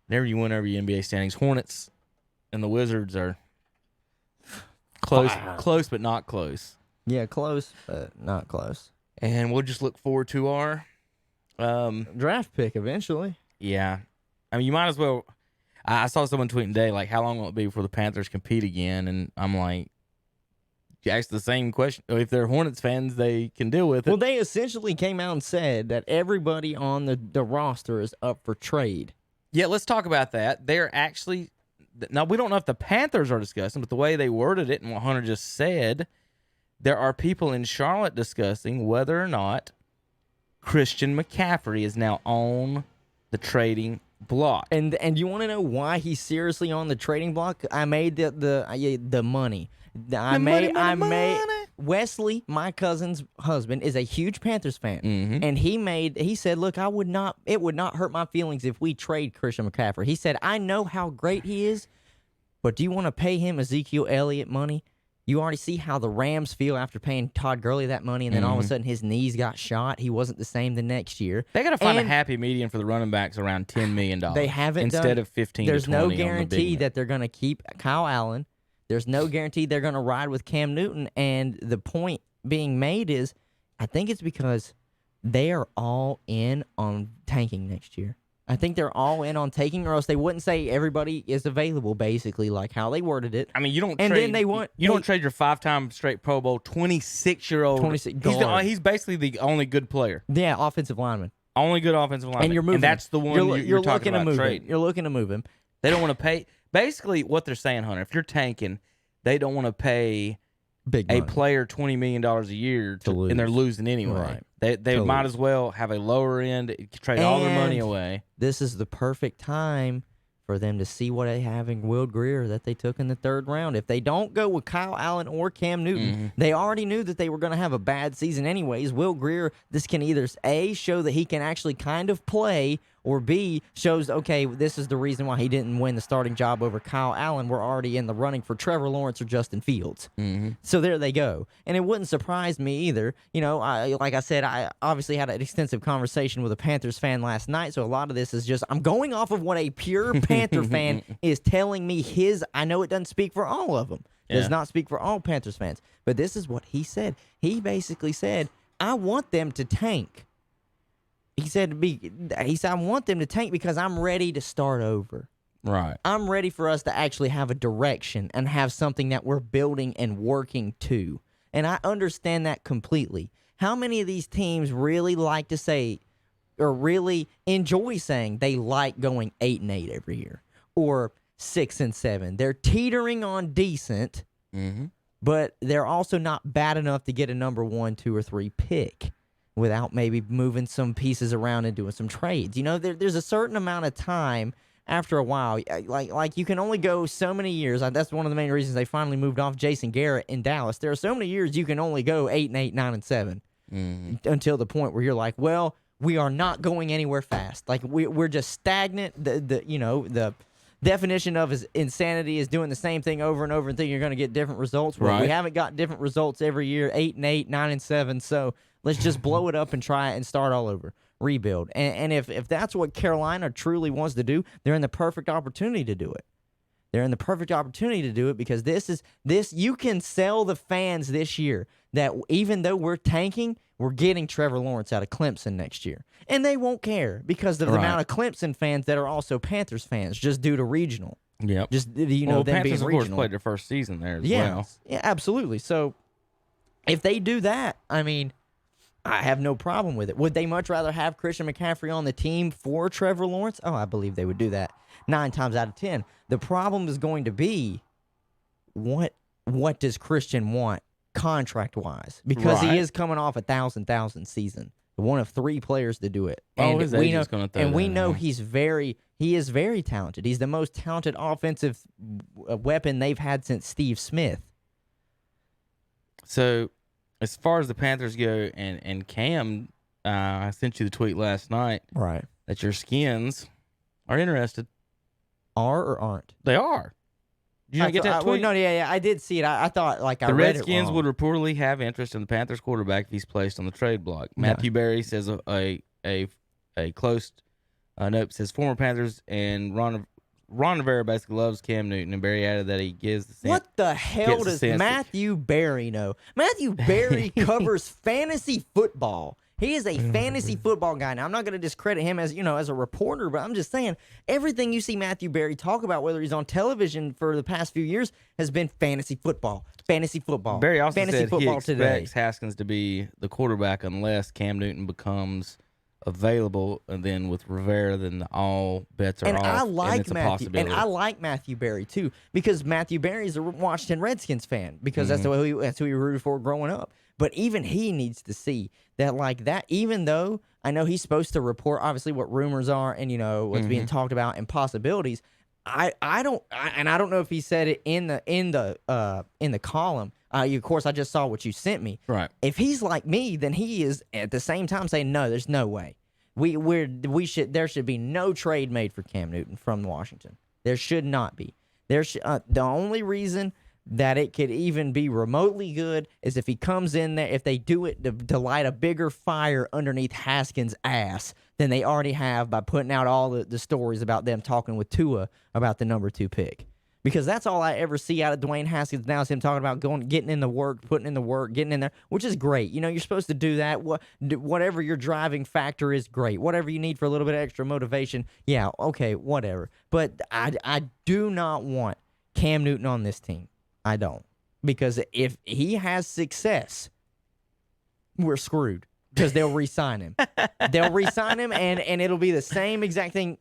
Whenever you win over your NBA standings, Hornets and the Wizards are close but not close. Yeah, close, but not close. And we'll just look forward to our draft pick eventually. Yeah. I mean, you might as well. I saw someone tweeting today, like, how long will it be before the Panthers compete again? And I'm like, you ask the same question. If they're Hornets fans, they can deal with it. Well, they essentially came out and said that everybody on the roster is up for trade. Yeah, let's talk about that. They're actually, now we don't know if the Panthers are discussing, but the way they worded it and what Hunter just said, there are people in Charlotte discussing whether or not Christian McCaffrey is now on the trading block. And you want to know why he's seriously on the trading block? I made the money. I made Wesley, my cousin's husband, is a huge Panthers fan, and he said, "Look, it would not hurt my feelings if we trade Christian McCaffrey." He said, "I know how great he is, but do you want to pay him Ezekiel Elliott money? You already see how the Rams feel after paying Todd Gurley that money, and then all of a sudden his knees got shot. He wasn't the same the next year. They got to find a happy median for the running backs around $10 million. They haven't instead of 15. There's to 20 no guarantee on that they're going to keep Kyle Allen. There's no guarantee they're going to ride with Cam Newton. And the point being made is, I think it's because they are all in on tanking next year. I think they're all in on taking, or else they wouldn't say everybody is available, basically, like how they worded it. I mean, you don't. And trade, then they want you don't trade your 5-time straight Pro Bowl 26-year-old. He's basically the only good player. Yeah, offensive lineman. Only good offensive lineman. And you're moving. And that's the one you're talking about trading. You're looking to move him. They don't want to pay. Basically, what they're saying, Hunter, if you're tanking, they don't want to pay a player $20 million a year to lose, and they're losing anyway. Right. They might as well have a lower end, trade all their money away. This is the perfect time for them to see what they have in Will Grier that they took in the third round. If they don't go with Kyle Allen or Cam Newton, they already knew that they were going to have a bad season anyways. Will Grier, this can either A, show that he can actually kind of play, or B, shows, okay, this is the reason why he didn't win the starting job over Kyle Allen. We're already in the running for Trevor Lawrence or Justin Fields. So there they go. And it wouldn't surprise me either. You know, like I said, I obviously had an extensive conversation with a Panthers fan last night, so a lot of this is just, I'm going off of what a pure Panther fan is telling me I know it doesn't speak for all of them. It does not speak for all Panthers fans. But this is what he said. He basically said, I want them to tank. He said, I want them to tank because I'm ready to start over. Right. I'm ready for us to actually have a direction and have something that we're building and working to. And I understand that completely. How many of these teams really like to say, or really enjoy saying they like going 8-8 every year, or 6-7? They're teetering on decent, but they're also not bad enough to get a number 1, 2, or 3 pick without maybe moving some pieces around and doing some trades. You know, there's a certain amount of time after a while. Like you can only go so many years. That's one of the main reasons they finally moved off Jason Garrett in Dallas. There are so many years you can only go 8-8, 9-7 until the point where you're like, well, we are not going anywhere fast. Like we're just stagnant. The definition of insanity is doing the same thing over and over and thinking you're going to get different results. Well, we haven't got different results every year, 8-8, 9-7. So let's just blow it up and try it and start all over, rebuild. And if that's what Carolina truly wants to do, they're in the perfect opportunity to do it. They're in the perfect opportunity to do it because this you can sell the fans this year that even though we're tanking, we're getting Trevor Lawrence out of Clemson next year. And they won't care because of the amount of Clemson fans that are also Panthers fans just due to regional. Yep. Just, them Panthers, being of regional. course, played their first season there as well. Yeah, absolutely. So if they do that, I mean, I have no problem with it. Would they much rather have Christian McCaffrey on the team for Trevor Lawrence? Oh, I believe they would do that 9 times out of 10. The problem is going to be what does Christian want contract-wise? Because he is coming off a 1,000 season. One of 3 players to do it. And his we agent's know, gonna throw and we that know out. he is very talented. He's the most talented offensive weapon they've had since Steve Smith. So, as far as the Panthers go, and Cam, I sent you the tweet last night. Right. That your Skins are interested. Are or aren't? They are. Did you not get that tweet? No, yeah, I did see it. I thought I read it The Redskins wrong. would reportedly have interest in the Panthers quarterback if he's placed on the trade block. Matthew Berry says a close Nope, says former Panthers and Ron Rivera basically loves Cam Newton, and Barry added that he gives the What the hell does Matthew Berry know? Matthew Berry covers fantasy football. He is a fantasy football guy. Now, I'm not going to discredit him as as a reporter, but I'm just saying everything you see Matthew Berry talk about, whether he's on television for the past few years, has been fantasy football. Fantasy football. Barry also fantasy said football he expects Haskins to be the quarterback unless Cam Newton becomes available, and then with Rivera, then all bets are off. And it's a possibility. And I like Matthew Berry too, because Matthew Berry is a Washington Redskins fan, because that's who he rooted for growing up. But even he needs to see that, like that, even though I know he's supposed to report obviously what rumors are and what's being talked about and possibilities. I don't know if he said it in the column. Of course, I just saw what you sent me. Right. If he's like me, then he is at the same time saying, no, there's no way. There should be no trade made for Cam Newton from Washington. There should not be. The only reason that it could even be remotely good is if he comes in there, if they do it to light a bigger fire underneath Haskins' ass than they already have by putting out all the stories about them talking with Tua about the number 2 pick. Because that's all I ever see out of Dwayne Haskins now is him talking about getting in the work, putting in the work, getting in there, which is great. You're supposed to do that. Whatever your driving factor is, great. Whatever you need for a little bit of extra motivation, yeah, okay, whatever. But I do not want Cam Newton on this team. I don't. Because if he has success, we're screwed. Because they'll re-sign him. They'll re-sign him, and it'll be the same exact thing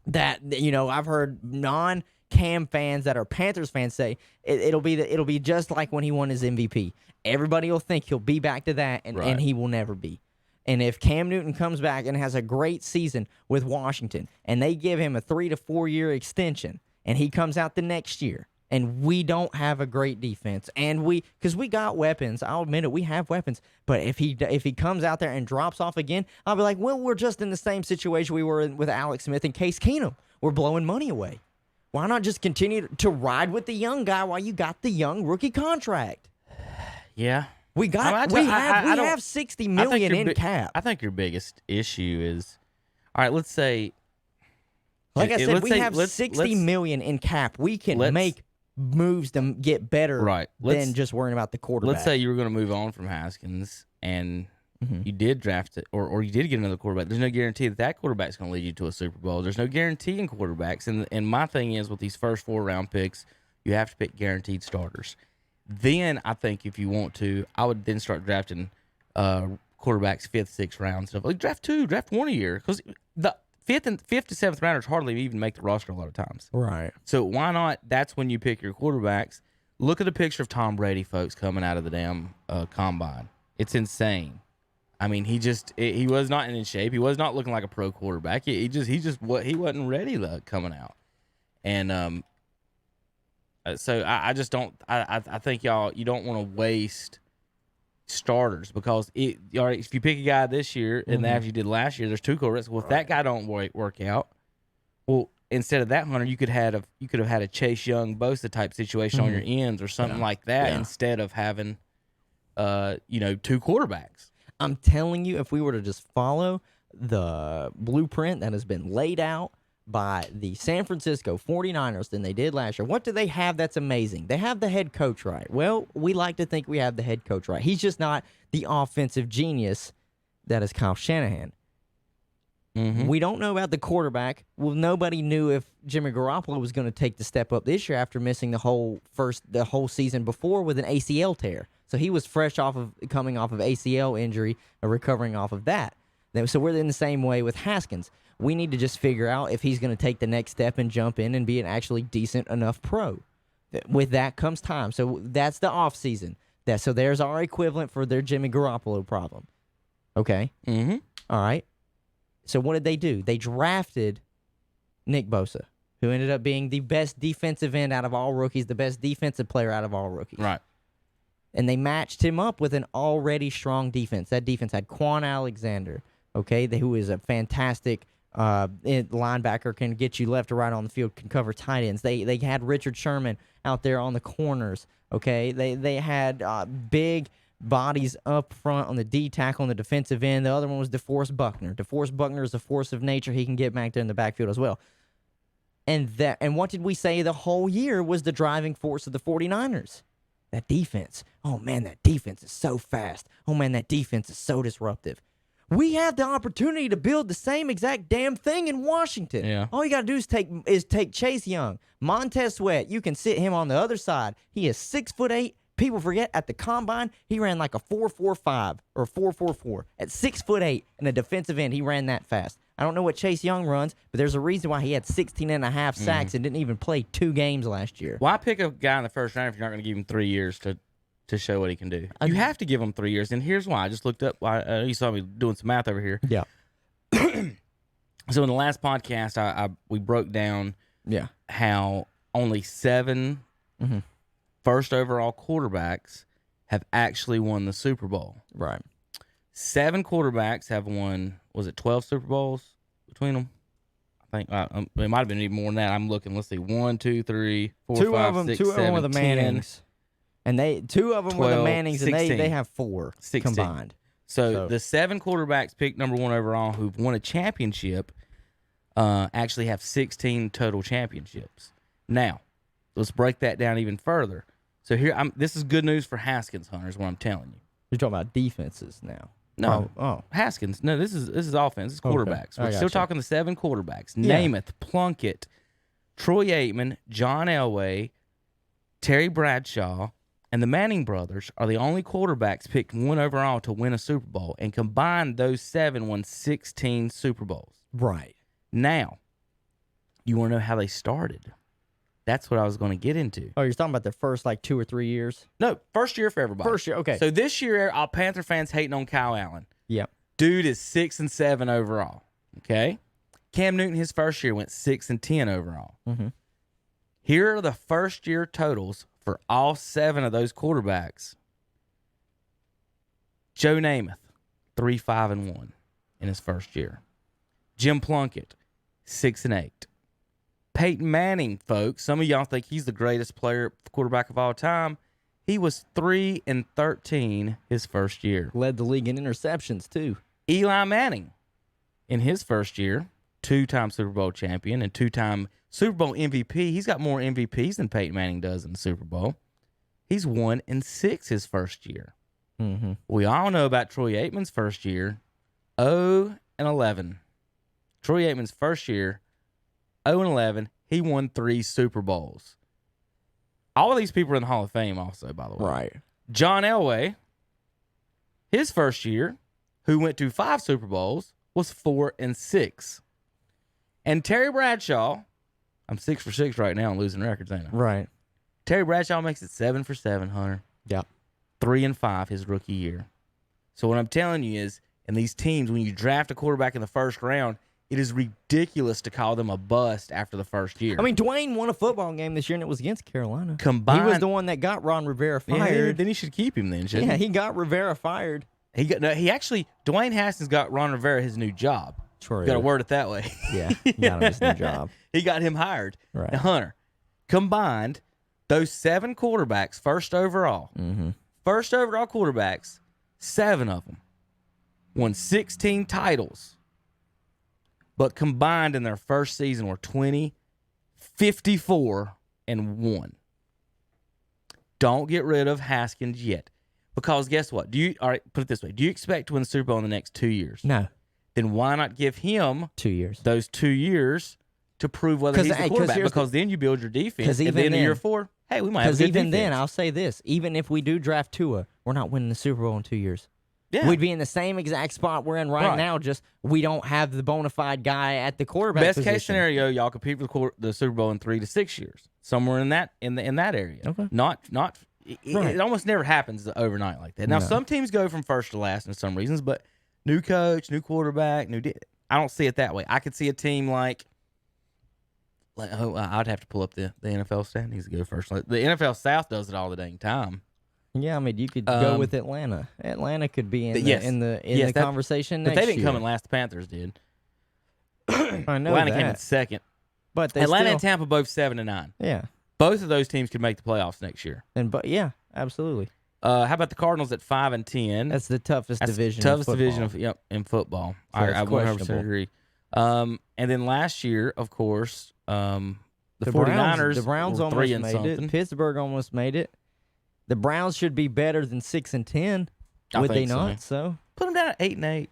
that, I've heard non-Cam fans that are Panthers fans say. It'll be just like when he won his MVP. Everybody will think he'll be back to that, and he will never be. And if Cam Newton comes back and has a great season with Washington, and they give him a 3 to 4 year extension, and he comes out the next year, and we don't have a great defense, and because we got weapons, I'll admit it, we have weapons. But if he comes out there and drops off again, I'll be like, well, we're just in the same situation we were in with Alex Smith and Case Keenum. We're blowing money away. Why not just continue to ride with the young guy while you got the young rookie contract? Yeah, we have $60 million in cap. I think your biggest issue is, all right, let's say, like I said, we have $60 million in cap. We can make moves to get better than just worrying about the quarterback. Let's say you were going to move on from Haskins and you did draft it, or you did get another quarterback. There's no guarantee that quarterback's going to lead you to a Super Bowl. There's no guarantee in quarterbacks. And my thing is, with these first 4 round picks, you have to pick guaranteed starters. Then I think if you want to, I would then start drafting quarterbacks 5th, 6th round stuff. Like draft 1 a year, because the 5th to 7th rounders hardly even make the roster a lot of times. Right. So why not? That's when you pick your quarterbacks. Look at the picture of Tom Brady, folks, coming out of the damn combine. It's insane. I mean, he was not in shape. He was not looking like a pro quarterback. He wasn't ready coming out. And so I just don't. I think you don't want to waste starters, because if you pick a guy this year and after you did last year, there's 2 quarterbacks. Well, if that guy don't work out, well, instead of that, Hunter, you could have had a Chase Young Bosa type situation on your ends or something like that instead of having 2 quarterbacks. I'm telling you, if we were to just follow the blueprint that has been laid out by the San Francisco 49ers than they did last year. What do they have that's amazing? They have the head coach right. Well, we like to think we have the head coach right. He's just not the offensive genius that is Kyle Shanahan. We don't know about the quarterback. Well, nobody knew if Jimmy Garoppolo was going to take the step up this year after missing the whole season before with an ACL tear. So he was coming off of ACL injury or recovering off of that. So we're in the same way with Haskins. We need to just figure out if he's going to take the next step and jump in and be an actually decent enough pro. With that comes time. So that's the offseason. So there's our equivalent for their Jimmy Garoppolo problem. Okay? All right. So what did they do? They drafted Nick Bosa, who ended up being the best defensive end out of all rookies, the best defensive player out of all rookies. Right. And they matched him up with an already strong defense. That defense had Quan Alexander, who is a fantastic linebacker, can get you left or right on the field, can cover tight ends. They had Richard Sherman out there on the corners. Okay, they had big bodies up front on the D tackle on the defensive end. The other one was DeForest Buckner. DeForest Buckner is a force of nature. He can get back there in the backfield as well. And what did we say the whole year was the driving force of the 49ers? That defense. Oh, man, that defense is so fast. Oh, man, that defense is so disruptive. We have the opportunity to build the same exact damn thing in Washington. Yeah. All you got to do is take Chase Young. Montez Sweat, you can sit him on the other side. He is 6'8". People forget at the combine, he ran like a 4.45 or 4.44. At 6'8" and a defensive end, he ran that fast. I don't know what Chase Young runs, but there's a reason why he had 16 and a half sacks and didn't even play 2 games last year. Why pick a guy in the first round if you're not going to give him 3 years to show what he can do? You have to give him 3 years, and here's why. I just looked up. You saw me doing some math over here. Yeah. So in the last podcast, we broke down how only 7 first overall quarterbacks have actually won the Super Bowl. Right. 7 quarterbacks have won, was it 12 Super Bowls between them? I think it might have been even more than that. I'm looking. Let's see. 1, 2, 3, 4, 5, 6, 7, were the 10, Mannings. And 2 of them 12, were the Mannings, 16. and they have 4 16. combined. So the 7 quarterbacks picked number 1 overall who've won a championship actually have 16 total championships. Now, let's break that down even further. So here, this is good news for Haskins, Hunter, is what I'm telling you. You're talking about defenses now. No. Oh. Haskins. No, this is offense. This is quarterbacks. Okay. We're still talking the 7 quarterbacks. Yeah. Namath, Plunkett, Troy Aikman, John Elway, Terry Bradshaw, and the Manning brothers are the only quarterbacks picked 1 overall to win a Super Bowl. And combined, those 7 won 16 Super Bowls. Right. Now, you want to know how they started? That's what I was going to get into. Oh, you're talking about their first 2 or 3 years? No, first year for everybody. First year, okay. So this year, our Panther fans hating on Kyle Allen. Yep. Dude is 6-7 overall. Okay. Cam Newton, his first year, went 6-10 overall. Mm-hmm. Here are the first year totals for all 7 of those quarterbacks. Joe Namath, 3-5-1 in his first year. Jim Plunkett, 6-8. Peyton Manning, folks, some of y'all think he's the greatest quarterback of all time. He was 3-13 his first year. Led the league in interceptions, too. Eli Manning, in his first year, 2-time Super Bowl champion and 2-time Super Bowl MVP. He's got more MVPs than Peyton Manning does in the Super Bowl. He's 1-6 his first year. Mm-hmm. We all know about Troy Aikman's first year, 0-11. Troy Aikman's first year, 0-11. He won 3 Super Bowls. All of these people are in the Hall of Fame also, by the way. Right. John Elway, his first year, who went to 5 Super Bowls, was 4-6. And Terry Bradshaw, I'm 6 for 6 right now on losing records, ain't I? Right. Terry Bradshaw makes it 7 for 7, Hunter. Yep. 3-5 his rookie year. So what I'm telling you is, in these teams, when you draft a quarterback in the first round, it is ridiculous to call them a bust after the first year. I mean, Dwayne won a football game this year, and it was against Carolina. Combined, he was the one that got Ron Rivera fired. Yeah, then he should keep him then, shouldn't Yeah, he? he got Rivera fired. Dwayne Haskins got Ron Rivera his new job. True. Got to word it that way. Yeah, he got him his new job. He got him hired. Right. Now, Hunter, combined, those 7 quarterbacks, first overall quarterbacks, 7 of them won 16 titles. But combined in their first season were 20, 54, and 1. Don't get rid of Haskins yet. Because guess what? All right, put it this way. Do you expect to win the Super Bowl in the next 2 years? No. Then why not give him 2 years? Those 2 years to prove whether he's the quarterback? Because then you build your defense. At the end of year 4, hey, we might have a good defense. Because even then, I'll say this. Even if we do draft Tua, we're not winning the Super Bowl in 2 years. Yeah. We'd be in the same exact spot we're in right now, just we don't have the bona fide guy at the quarterback Best position. case scenario, y'all compete for the Super Bowl in 3 to 6 years. Somewhere in that area. Okay. It almost never happens overnight like that. Now, some teams go from first to last for some reasons, but new coach, new quarterback, I don't see it that way. I could see a team like I'd have to pull up the NFL standings to go first. The NFL South does it all the dang time. Yeah, I mean, you could go with Atlanta. Atlanta could be in the conversation next year. But they didn't come in year. last. The Panthers did. I know Atlanta that. came in second. But Atlanta and Tampa both 7-9. Yeah. Both of those teams could make the playoffs next year. Yeah, absolutely. How about the Cardinals at 5-10? That's the toughest division. Toughest in division football. in football. So I it's 100% questionable. agree. And then last year, of course, the Browns, 49ers the Browns were almost 3 and made something. it. Pittsburgh almost made it. The Browns should be better than 6-10. I Would they think so. not? So Put them down at 8-8.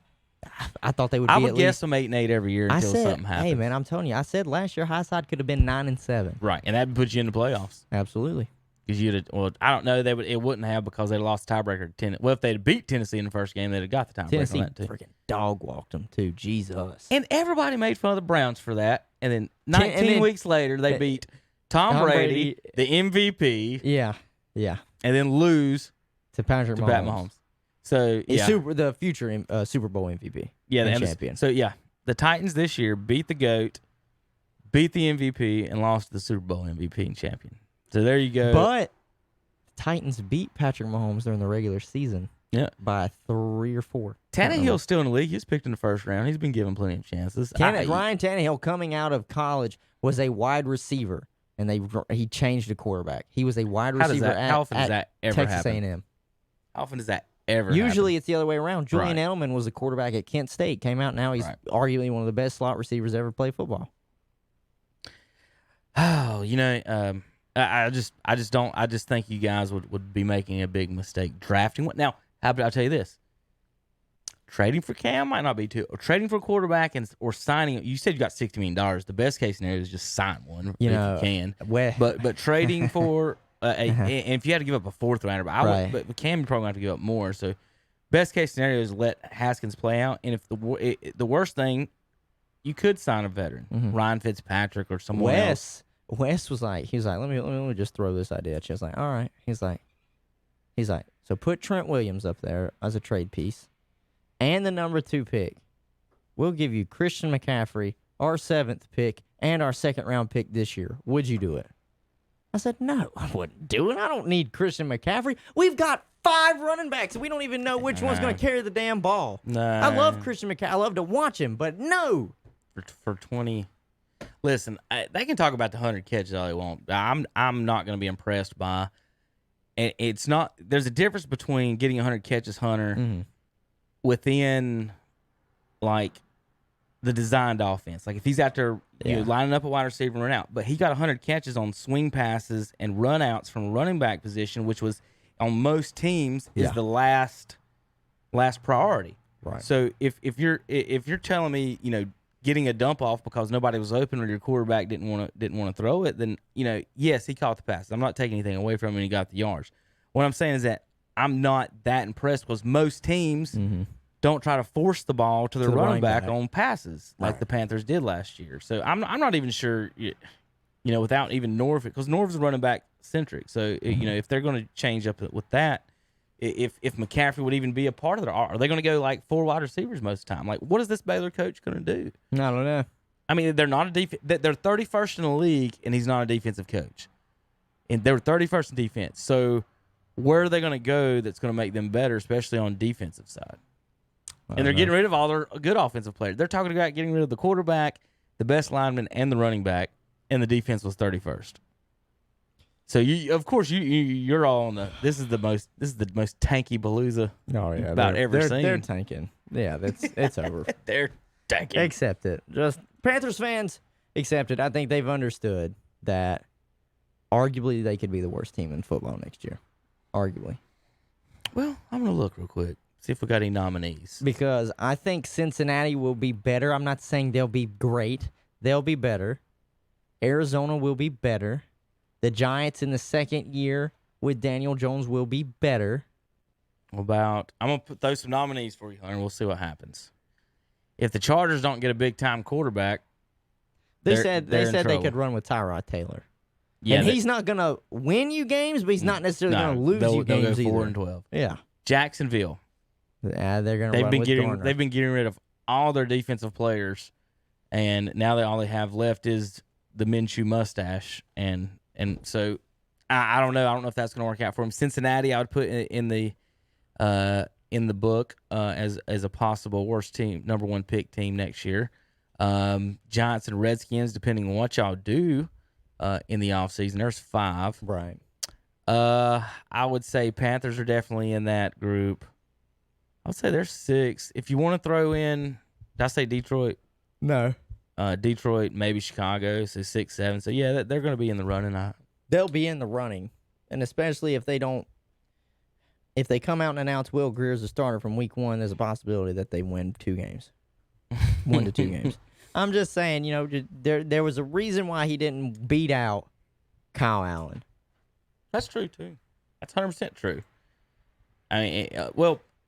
I thought they would be I would at guess least. them 8-8 every year I until said, something happens. hey man, I'm telling you, I said last year high side could have been 9-7. Right, and that would put you in the playoffs. Absolutely. Because I don't know, it wouldn't have because they lost the tiebreaker to Tennessee. Well, if they'd beat Tennessee in the first game, they'd have got the tiebreaker Tennessee on that too. freaking dog walked them too. Jesus. And everybody made fun of the Browns for that. And then 19 weeks later, they beat Tom Brady, the MVP, yeah, and then lose to Patrick to Pat Mahomes. So yeah, the future Super Bowl MVP. yeah, and and champion. So yeah, the Titans this year beat the GOAT, beat the MVP, and lost to the Super Bowl MVP and champion. So there you go. But the Titans beat Patrick Mahomes during the regular season. Yeah, by 3 or 4. Tannehill's still in the league. He was picked in the first round. He's been given plenty of chances. Ryan Tannehill, coming out of college, was a wide receiver, and he changed the quarterback. He was a wide receiver How often does that ever Texas happen? A&M. How often does that ever Usually happen? it's the other way around. Julian Edelman was a quarterback at Kent State, came out, now he's arguably one of the best slot receivers ever play football. Oh, I just think you guys would be making a big mistake drafting one. Now, how about I tell you this? Trading for Cam might not be too. Or trading for a quarterback or signing. You said you got $60 million. The best case scenario is just sign one if you can. But trading for and if you had to give up a fourth rounder, but Cam you probably have to give up more. So best case scenario is let Haskins play out. And if the worst thing, you could sign a veteran, Ryan Fitzpatrick or someone else. Wes was like, let me just throw this idea at you. I was like, all right. He's like, so put Trent Williams up there as a trade piece and the number 2 pick. We'll give you Christian McCaffrey, our 7th pick, and our 2nd round pick this year. Would you do it? I said, no, I wouldn't do it. I don't need Christian McCaffrey. We've got 5 running backs, and we don't even know which one's going to carry the damn ball. Nah. I love Christian McCaffrey. I love to watch him, but no. For 20. Listen, they can talk about the 100 catches all they want. I'm not going to be impressed by. And it's not. There's a difference between getting 100 catches, Hunter, within like the designed offense. Like if he's out there, lining up a wide receiver and run out, but he got 100 catches on swing passes and run outs from a running back position, which was on most teams is the last priority. Right. So if you're telling me, getting a dump off because nobody was open or your quarterback didn't want to throw it, then yes, he caught the pass. I'm not taking anything away from him and he got the yards. What I'm saying is that I'm not that impressed because most teams don't try to force the ball to the running back on passes like the Panthers did last year. So I'm not even sure, without even Norvell, because Norvell's running back centric. So if they're going to change up with that, if McCaffrey would even be a part of it, are they going to go like 4 wide receivers most of the time? Like, what is this Baylor coach going to do? I don't know. I mean, they're not they're 31st in the league, and he's not a defensive coach. And they were 31st in defense. So where are they going to go that's going to make them better, especially on defensive side? And they're getting rid of all their good offensive players. They're talking about getting rid of the quarterback, the best lineman, and the running back, and the defense was 31st. So you're all on the. This is the most tanky palooza. About ever seen. They're tanking. Yeah, it's over. They're tanking. Accept it. Just Panthers fans accept it. I think they've understood that arguably they could be the worst team in football next year. Arguably. Well, I'm gonna look real quick, see if we got any nominees. Because I think Cincinnati will be better. I'm not saying they'll be great. They'll be better. Arizona will be better. The Giants in the second year with Daniel Jones will be better. I'm going to throw some nominees for you, Hunter. We'll see what happens. If the Chargers don't get a big-time quarterback, they said they could run with Tyrod Taylor. Yeah, and he's not going to win you games, but he's not necessarily going to lose you games either. They'll go 4-12. Yeah. Jacksonville. They're going to run with Garner. They've been getting rid of all their defensive players, and now all they have left is the Minshew mustache, and so I don't know. I don't know if that's going to work out for him. Cincinnati, I would put in the book as a possible worst team, number 1 pick team next year. Giants and Redskins, depending on what y'all do in the offseason. There's 5. Right. I would say Panthers are definitely in that group. I would say there's 6. If you want to throw in, did I say Detroit? No. Detroit, maybe Chicago, so 6, 7. So yeah, they're going to be in the running. They'll be in the running, and especially if they don't, if they come out and announce Will Greer as a starter from week 1, there's a possibility that they win 2 games, 1 to 2 games. I'm just saying, there was a reason why he didn't beat out Kyle Allen. That's true too. That's 100% true. I mean,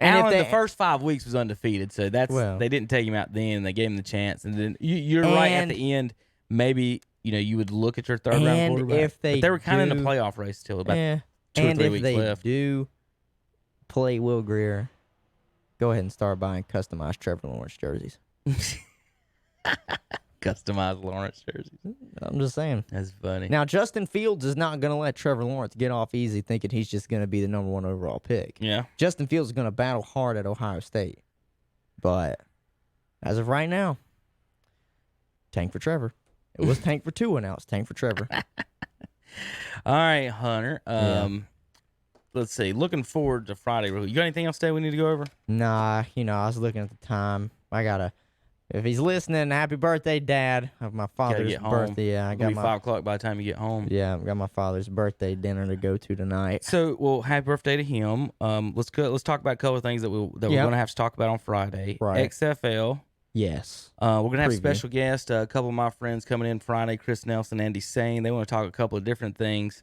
And Allen, if the first 5 weeks was undefeated, so they didn't take him out then. They gave him the chance, and then you're right at the end. Maybe you would look at your third round quarterback. But they were kind of in the playoff race still, about 2 or 3 weeks left. And if they do play Will Greer, go ahead and start buying customized Trevor Lawrence jerseys. Customized Lawrence jerseys. I'm just saying. That's funny. Now, Justin Fields is not going to let Trevor Lawrence get off easy thinking he's just going to be the number 1 overall pick. Yeah. Justin Fields is going to battle hard at Ohio State. But as of right now, tank for Trevor. It was tank for Tua, now it's tank for Trevor. All right, Hunter. Let's see. Looking forward to Friday. You got anything else today we need to go over? Nah, I was looking at the time. If he's listening, happy birthday, Dad. Of my father's birthday. Yeah, I got my 5 o'clock by the time you get home. Yeah, I've got my father's birthday dinner to go to tonight. So, well, happy birthday to him. Let's talk about a couple of things that we're going to have to talk about on Friday. Right. XFL. Yes. We're going to have a special guest. A couple of my friends coming in Friday, Chris Nelson, Andy Sane. They want to talk a couple of different things.